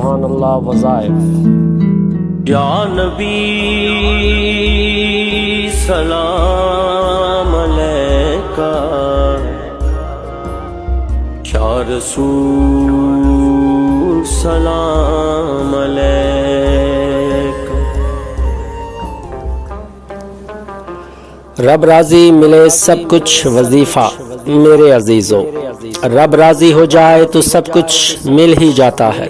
सुभान अल्लाह वज़ाइफ। या नबी सलाम अलैका, या रसूल सलाम अलैका। रब राज़ी मिले सब कुछ वजीफ़ा मेरे अजीज़ों, रब राज़ी हो जाए तो सब कुछ मिल ही जाता है।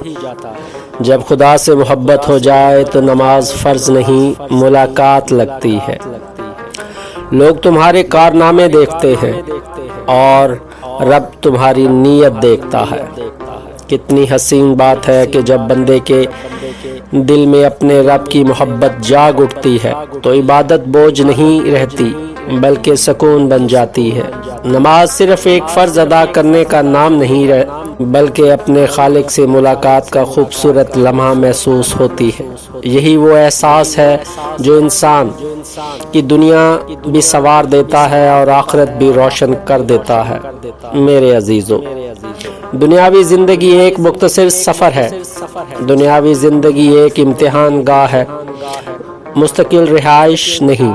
जब खुदा से मोहब्बत हो जाए तो नमाज फ़र्ज नहीं मुलाकात लगती है। लोग तुम्हारे कारनामे देखते हैं और रब तुम्हारी नीयत देखता है। कितनी हसीन बात है कि जब बंदे के दिल में अपने रब की मोहब्बत जाग उठती है तो इबादत बोझ नहीं रहती बल्कि सुकून बन जाती है। नमाज सिर्फ एक फ़र्ज अदा करने का नाम नहीं बल्कि अपने खालिक से मुलाकात का खूबसूरत लम्हा महसूस होती है। यही वो एहसास है जो इंसान की दुनिया भी संवार देता है और आखिरत भी रोशन कर देता है। मेरे अजीज़ों, दुनियावी ज़िंदगी एक मुख्तसर सफ़र है। दुनियावी ज़िंदगी एक इम्तिहान गाह है, मुस्तकिल रिहाइश नहीं।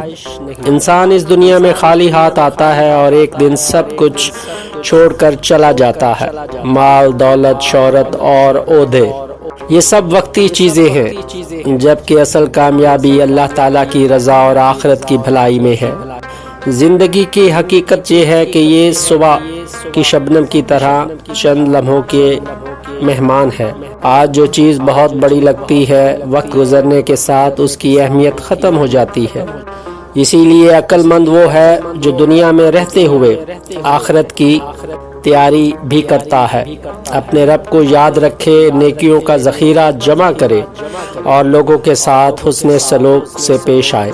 इंसान इस दुनिया में खाली हाथ आता है और एक दिन सब कुछ छोड़कर चला जाता है। माल, दौलत, शोहरत और ओहदे, ये सब वक्ती चीज़ें हैं, जबकि असल कामयाबी अल्लाह ताला की रज़ा और आखिरत की भलाई में है। ज़िंदगी की हकीकत ये है कि ये सुबह की शबनम की तरह चंद लम्हों के मेहमान है। आज जो चीज़ बहुत बड़ी लगती है, वक्त गुजरने के साथ उसकी अहमियत ख़त्म हो जाती है। इसीलिए अक्लमंद वो है जो दुनिया में रहते हुए आखिरत की तैयारी भी करता है, अपने रब को याद रखे, नेकियों का ज़ख़ीरा जमा करे और लोगों के साथ हुस्न सलूक से पेश आए।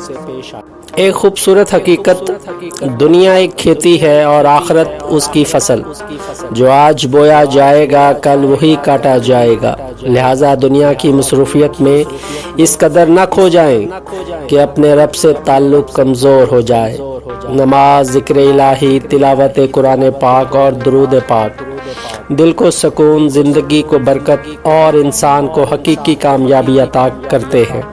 एक खूबसूरत हकीकत, दुनिया एक खेती है और आखिरत उसकी फसल। जो आज बोया जाएगा कल वही काटा जाएगा। लिहाजा दुनिया की मसरूफियत में इस कदर न खो जाएं कि अपने रब से ताल्लुक़ कमज़ोर हो जाए। नमाज, ज़िक्र इलाही, तिलावत कुरान पाक और दुरूद पाक दिल को सुकून, ज़िंदगी को बरकत और इंसान को हकीकी कामयाबी अता करते हैं।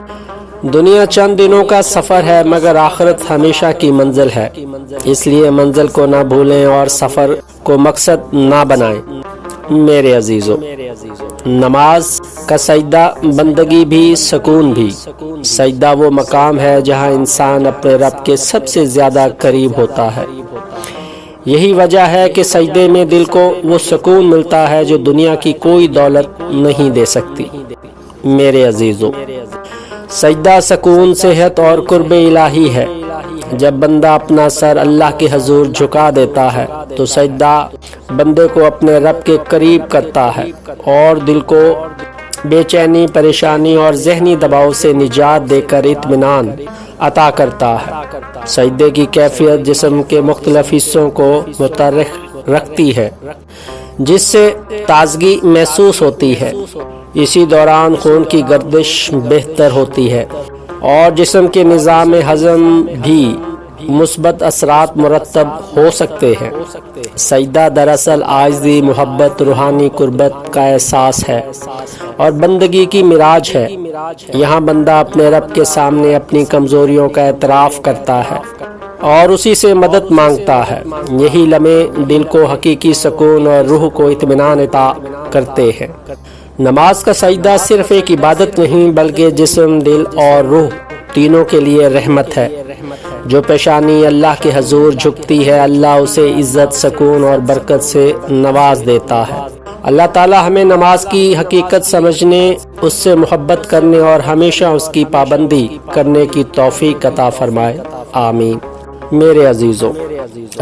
दुनिया चंद दिनों का सफ़र है मगर आखिरत हमेशा की मंजिल है। इसलिए मंजिल को ना भूलें और सफ़र को मकसद ना बनाएं। मेरे अजीज़ों, नमाज का सजदा बंदगी भी सुकून भी। सजदा वो मकाम है जहाँ इंसान अपने रब के सबसे ज़्यादा करीब होता है। यही वजह है कि सजदे में दिल को वो सुकून मिलता है जो दुनिया की कोई दौलत नहीं दे सकती। मेरे अजीज़ों, सजदा सुकून, सेहत और कुर्ब इलाही है। जब बंदा अपना सर अल्लाह के हजूर झुका देता है तो सजदा बंदे को अपने रब के करीब करता है और दिल को बेचैनी, परेशानी और जहनी दबाव से निजात देकर इत्मीनान अता करता है। सजदे की कैफियत जिस्म के मुख्तलिफ हिस्सों को मुतहर्रिक रखती है, जिससे ताजगी महसूस होती है। इसी दौरान खून की गर्दिश बेहतर होती है और जिस्म के निज़ाम हज़म भी मुस्बत असरात मुरतब हो सकते हैं। सजदा दरअसल आजिज़ी, मोहब्बत, रूहानी कुर्बत का एहसास है और बंदगी की मिराज है। यहाँ बंदा अपने रब के सामने अपनी कमज़ोरियों का एतराफ़ करता है और उसी से मदद मांगता है। यही लम्हे दिल को हकीकी सुकून और रूह को इत्मीनान अता करते हैं। नमाज का सजदा सिर्फ एक इबादत नहीं बल्कि जिस्म, दिल और रूह तीनों के लिए रहमत है। जो पेशानी अल्लाह के हजूर झुकती है, अल्लाह उसे इज्जत, सुकून और बरकत से नवाज देता है। अल्लाह ताला हमें नमाज की हकीकत समझने, उससे मोहब्बत करने और हमेशा उसकी पाबंदी करने की तौफीक अता फरमाए। आमीन। मेरे अजीज़ों,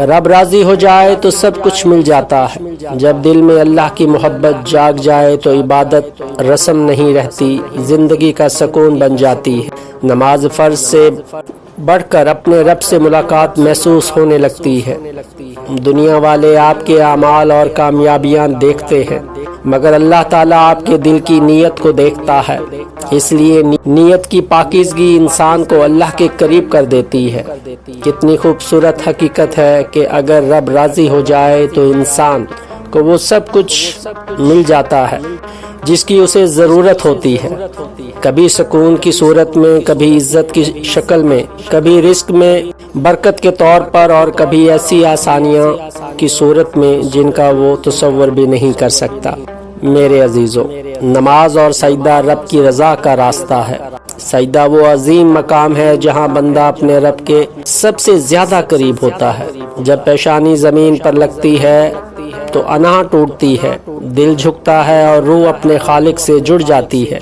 रब राज़ी हो जाए तो सब कुछ मिल जाता है। जब दिल में अल्लाह की मोहब्बत जाग जाए तो इबादत रस्म नहीं रहती, ज़िंदगी का सुकून बन जाती है। नमाज फ़र्ज से बढ़कर अपने रब से मुलाकात महसूस होने लगती है। दुनिया वाले आपके अमाल और कामयाबियां देखते हैं मगर अल्लाह ताला आपके दिल की नीयत को देखता है। इसलिए नीयत की पाकीज़गी इंसान को अल्लाह के करीब कर देती है। कितनी खूबसूरत हकीकत है कि अगर रब राज़ी हो जाए तो इंसान को वो सब कुछ मिल जाता है। جس کی اسے ضرورت ہوتی ہے، کبھی سکون کی صورت میں، کبھی عزت کی شکل میں، کبھی رزق میں برکت کے طور پر، اور کبھی ایسی آسانیاں کی صورت میں جن کا وہ تصور بھی نہیں کر سکتا۔ میرے عزیزو، نماز اور سجدہ رب کی رضا کا راستہ ہے۔ سجدہ وہ عظیم مقام ہے جہاں بندہ اپنے رب کے سب سے زیادہ قریب ہوتا ہے۔ جب پیشانی زمین پر لگتی ہے تو انہا ٹوٹتی ہے، دل جھکتا ہے اور روح اپنے خالق سے جڑ جاتی ہے۔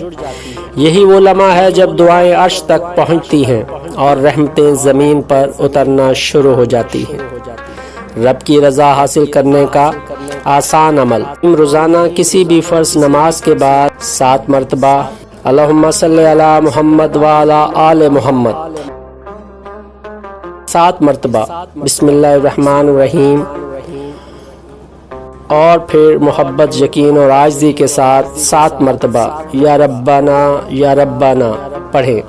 یہی وہ لمحہ ہے جب دعائیں عرش تک پہنچتی ہیں اور رحمتیں زمین پر اترنا شروع ہو جاتی ہیں۔ رب کی رضا حاصل کرنے کا آسان عمل، روزانہ کسی بھی فرض نماز کے بعد 7 مرتبہ اللہم صلی علی محمد وعلی آل محمد، 7 مرتبہ بسم اللہ الرحمن الرحیم، اور پھر محبت، یقین اور عاجزی کے ساتھ 7 مرتبہ یا ربنا یا ربنا پڑھیں۔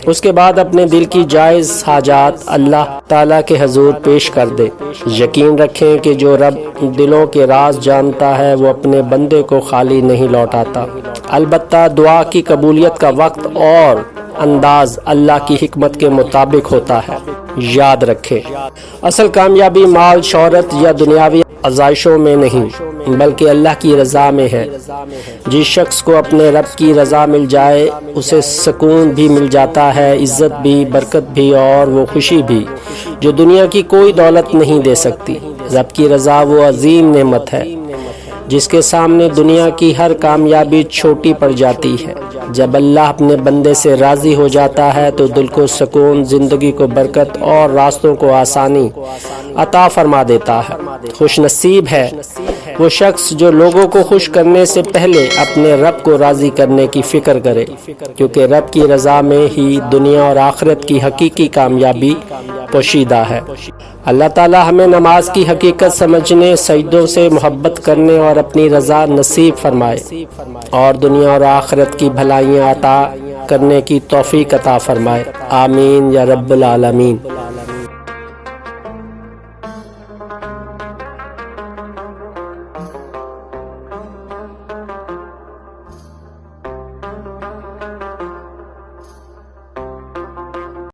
اس کے بعد اپنے دل کی جائز حاجات اللہ تعالیٰ کے حضور پیش کر دے۔ یقین رکھیں کہ جو رب دلوں کے راز جانتا ہے وہ اپنے بندے کو خالی نہیں لوٹاتا۔ البتہ دعا کی قبولیت کا وقت اور انداز اللہ کی حکمت کے مطابق ہوتا ہے۔ یاد رکھیں، اصل کامیابی مال، شہرت یا دنیاوی آزائشوں میں نہیں بلکہ اللہ کی رضا میں ہے۔ جس شخص کو اپنے رب کی رضا مل جائے اسے سکون بھی مل جاتا ہے، عزت بھی، برکت بھی اور وہ خوشی بھی جو دنیا کی کوئی دولت نہیں دے سکتی۔ رب کی رضا وہ عظیم نعمت ہے جس کے سامنے دنیا کی ہر کامیابی چھوٹی پڑ جاتی ہے۔ جب اللہ اپنے بندے سے راضی ہو جاتا ہے تو دل کو سکون، زندگی کو برکت اور راستوں کو آسانی عطا فرما دیتا ہے۔ خوش نصیب ہے وہ شخص جو لوگوں کو خوش کرنے سے پہلے اپنے رب کو راضی کرنے کی فکر کرے، کیونکہ رب کی رضا میں ہی دنیا اور آخرت کی حقیقی کامیابی پوشیدہ ہے۔ اللہ تعالی ہمیں نماز کی حقیقت سمجھنے، سجدوں سے محبت کرنے اور اپنی رضا نصیب فرمائے، اور دنیا اور آخرت کی بھلائیاں عطا کرنے کی توفیق عطا فرمائے۔ آمین یا رب العالمین۔